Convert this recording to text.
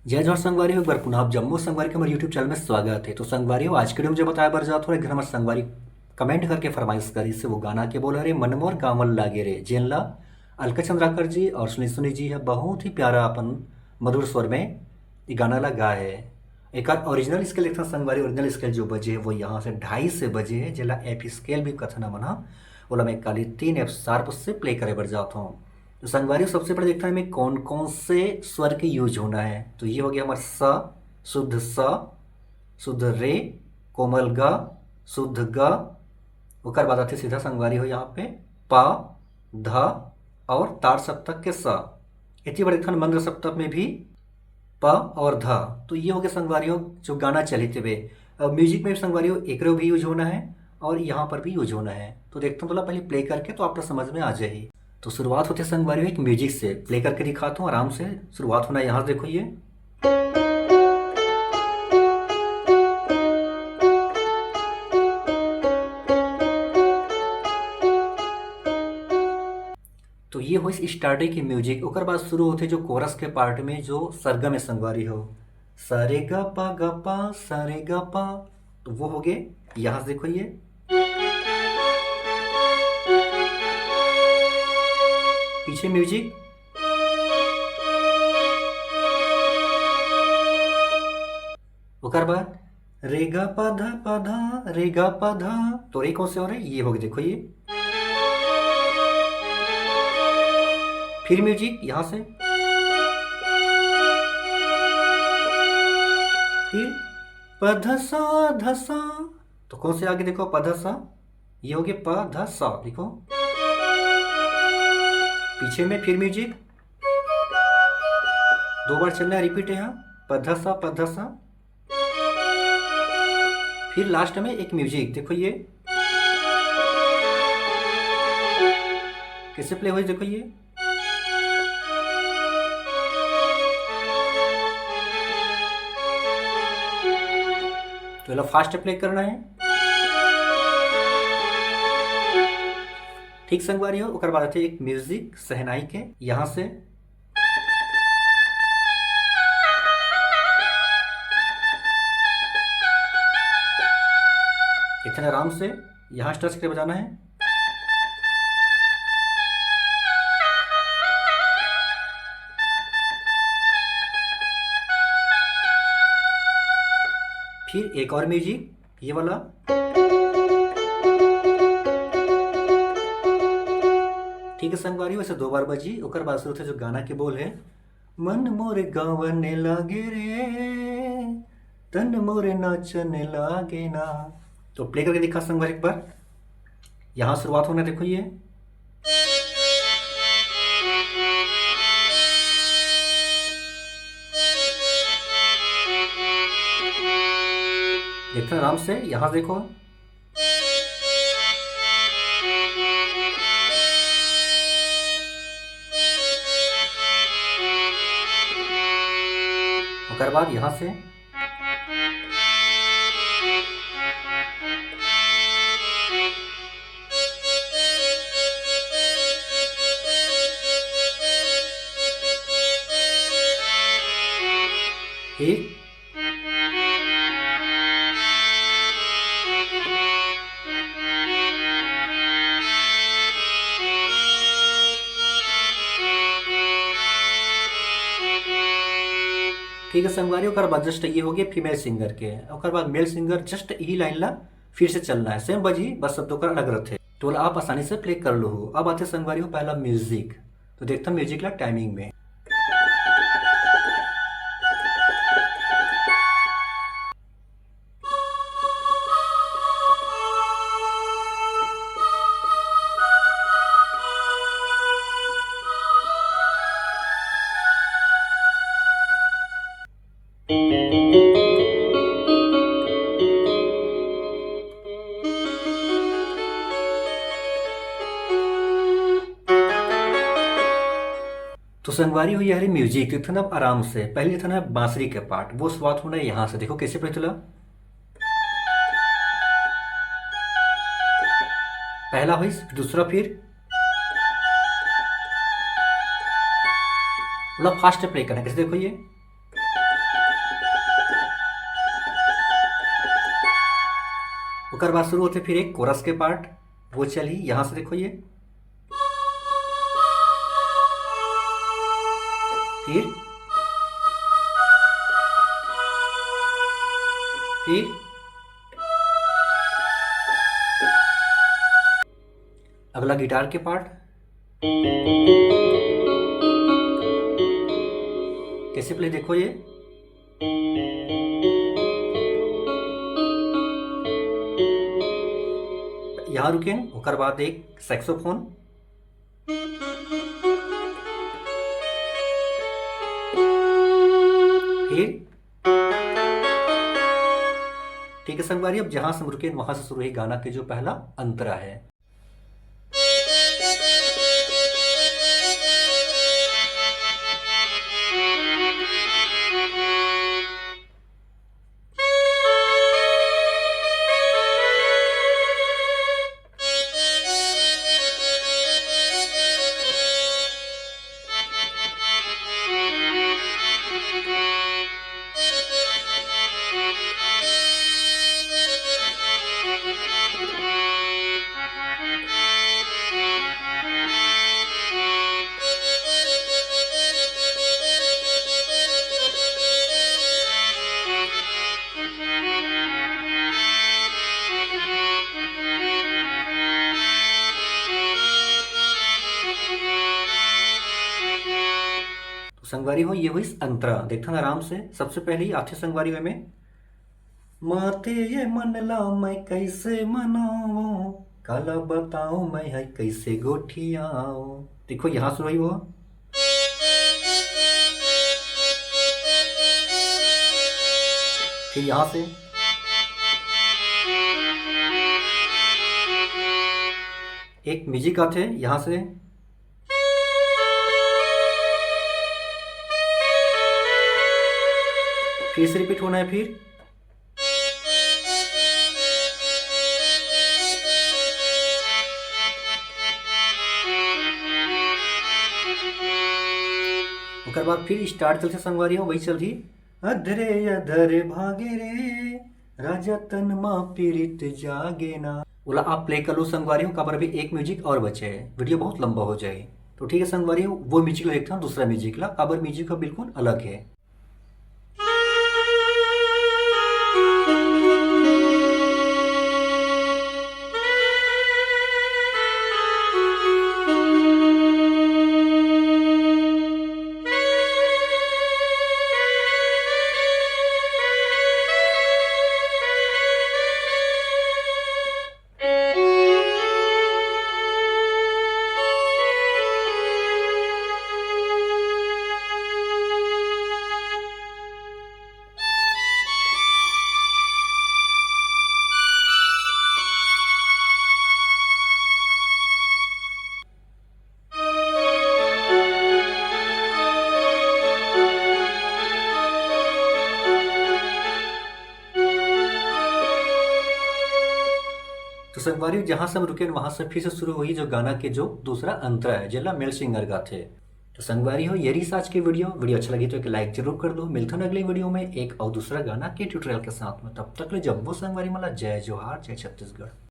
जय जोहर संगवारी हो। एक बार पुनः आप जम्मू संगवारी के हमारे यूट्यूब चैनल में स्वागत है। तो संगवारी हो, आज के वीडियो मुझे बताया बार जात हो एक हमारे संगवारी कमेंट करके फरमाइश करी से वो गाना के बोल रहे मनमोर गावल लागे रे जेनला अलका चंद्राकर जी और सुनी सुनी जी है बहुत ही प्यारा अपन मधुर स्वर में ये गाना ला गा है। एक आध ओरिजिनल स्केल एक संगवारी ओरिजिनल स्केल जो बजे है वो यहाँ से 2:30 से बजे है जिला एफ स्केल भी कथना मना बोला मैं काली 3 F शार्प से प्ले करे बढ़ जाता हूँ। तो संगवारी सबसे पहले देखता है हमें कौन कौन से स्वर के यूज होना है। तो ये हो गया हमारा स, शुद्ध रे, कोमल ग, शुद्ध ग। ओकर बाद आते सीधा संगवारी हो यहाँ पे प, ध और तार सप्तक के स। इतनी बड़े खन मंद्र सप्तक में भी प और ध। तो ये हो गया संगवारी हो जो गाना चलित हुए। अब म्यूजिक में संगवारी हो एक भी यूज होना है और यहाँ पर भी यूज होना है। तो देखता हूँ थोड़ा पहले प्ले करके तो आपको समझ में आ जाएगी। तो शुरुआत होती है संगवारी एक म्यूजिक से प्ले करके दिखाता हूँ आराम से। शुरुआत होना है यहाँ से देखो ये। तो ये हो स्टार्टिंग की म्यूजिक। ओकर बाद शुरू होते जो कोरस के पार्ट में जो सरगम में संगवारी हो सारे ग पा सारे ग पा। तो वो हो गए यहाँ से देखो ये। पीछे म्यूजिक ओकर बाद रे गा पधा रे गा पधा। तो रे कौन से हो रहे ये हो गए देखो ये। फिर म्यूजिक यहाँ से फिर पधसा धसा। तो कौन से आगे देखो पधसा ये हो गया पधसा देखो। पीछे में फिर म्यूजिक 2 बार चलना है रिपीट है यहाँ पधसा पधसा। फिर लास्ट में एक म्यूजिक देखो ये कैसे प्ले हुई देखो ये। तो फास्ट प्ले करना है ठीक संगवारी हो। ओकर बाद आते एक म्यूजिक सहनाई के यहाँ से इतने आराम से यहाँ टच करके बजाना है। फिर एक और म्यूजिक ये वाला ठीक है संगवारी वैसे 2 बार बजी। ओकर बाद शुरू थे जो गाना के बोल है मन मोरे गावने लागे रे तन मोरे नाचने लागे ना। तो प्ले करके दिखा संगवारी एक बार। यहाँ शुरुआत होना देखो ये। देखते आराम से यहाँ देखो। ओकर बाद यहाँ से एक ठीक है संगवारी। ओकर बाद जस्ट ये हो गया फीमेल सिंगर के। ओकर बाद मेल सिंगर जस्ट यही लाइन ला फिर से चलना है सेम बजी बस शब्दों का अलग रहते तो आप आसानी से प्ले कर लो। अब आते संगवारी हो पहला म्यूजिक। तो देखता म्यूजिक ला टाइमिंग में तो संगवारी हुई यार म्यूजिक तो ना आराम से पहले था ना बांसुरी के पार्ट वो शुरुआत होना है यहाँ से देखो कैसे पता चला। पहला हुई दूसरा फिर मतलब फास्ट प्ले करना कैसे देखो ये। ओकर बाद शुरू होते फिर एक कोरस के पार्ट, वो चली यहाँ से देखो ये, फिर अगला गिटार के पार्ट, कैसे प्ले देखो ये, यहाँ रुके, ओकर बाद एक सैक्सोफोन, फिर ठीक है संगवारी, अब जहां से हम रुके वहां से शुरू है गाना के जो पहला अंतरा है। संगवारी हो ये हुई अंतरा, देखना आराम से। सबसे पहले ही आथे संगवारी में माते ये मनला मैं कैसे मनाऊं, काला बताऊं मैं है कैसे गोठियाऊं, देखो यहाँ सुनाई वो, फिर यहाँ से एक म्यूजिक आते यहाँ से, फिर से रिपीट होना है, फिर उसके बाद फिर स्टार्ट चलते संगवारी हो वही चलती, अधरे अधरे भागे रे राजा तन माँ पीरित जागे ना, बोला आप प्ले कर लो संगवारी हो, काबर अभी एक म्यूजिक और बचे है, वीडियो बहुत लंबा हो जाए, तो ठीक है संगवारी हो वो म्यूजिक ला देखता हूँ, दूसरा म्यूजिक ला, काबर म्यूजिक का बिल्कुल अलग है। तो संगवारी जहां से हम रुके वहां से फिर से शुरू हुई जो गाना के जो दूसरा अंतरा है, जिला मेल सिंगर का थे। तो संगवारी हो ये रही आज की वीडियो अच्छी लगी तो एक लाइक जरूर कर दो। मिलता हूं अगली वीडियो में एक और दूसरा गाना के ट्यूटोरियल के साथ में, तब तक ले जब वो संगवारी मला जय जोहार, जय छत्तीसगढ़।